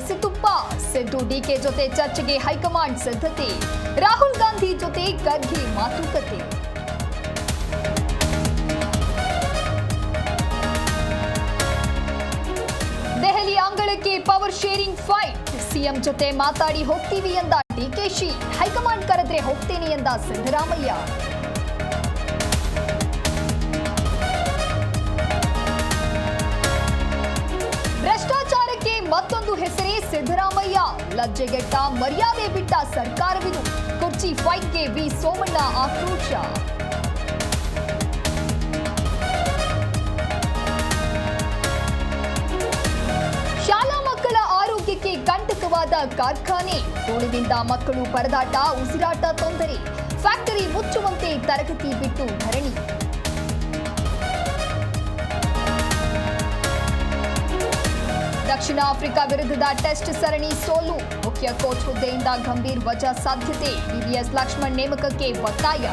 ಬಿಸಿ ತುಪ್ಪ. ಸಿದ್ದು ಡಿಕೆ ಜೊತೆ ಚರ್ಚೆಗೆ ಹೈಕಮಾಂಡ್ ಸಿದ್ಧತೆ. ರಾಹುಲ್ ಗಾಂಧಿ ಜೊತೆ ಖರ್ಗೆ ಮಾತುಕತೆ. ದೆಹಲಿ ಅಂಗಳಕ್ಕೆ ಪವರ್ ಶೇರಿಂಗ್ ಫೈಟ್. ಸಿಎಂ ಜೊತೆ ಮಾತಾಡಿ ಹೋಗ್ತೀವಿ ಎಂದ ಡಿಕೆಶಿ. ಹೈಕಮಾಂಡ್ ಕರೆದ್ರೆ ಹೋಗ್ತೇನೆ ಎಂದ ಸಿದ್ದರಾಮಯ್ಯ. ಭ್ರಷ್ಟಾಚಾರಕ್ಕೆ ಮತ್ತೊಂದು ಹೆಸರೇ ಸಿದ್ದರಾಮಯ್ಯ. ಲಜ್ಜೆಗೆಟ್ಟ ಮರ್ಯಾದೆ ಬಿಟ್ಟ ಸರ್ಕಾರವಿದು. ಕುರ್ಚಿ ಫೈಟ್ಗೆ ವಿ ಸೋಮಣ್ಣ ಆಕ್ರೋಶ. ಶಾಲಾ ಮಕ್ಕಳ ಆರೋಗ್ಯಕ್ಕೆ ಕಂಟಕವಾದ ಕಾರ್ಖಾನೆ. ಧೂಳಿನಿಂದ ಮಕ್ಕಳು ಪರದಾಟ, ಉಸಿರಾಟ ತೊಂದರೆ. ಫ್ಯಾಕ್ಟರಿ ಮುಚ್ಚುವಂತೆ ತರಗತಿ ಬಿಟ್ಟು ಧರಣಿ. ದಕ್ಷಿಣ ಆಫ್ರಿಕಾ ವಿರುದ್ಧದ ಟೆಸ್ಟ್ ಸರಣಿ ಸೋಲು. ಮುಖ್ಯ ಕೋಚ್ ಹುದ್ದೆಯಿಂದ ಗಂಭೀರ್ ವಜಾ ಸಾಧ್ಯತೆ. ವಿವಿಎಸ್ ಲಕ್ಷ್ಮಣ್ ನೇಮಕಕ್ಕೆ ಒತ್ತಾಯ.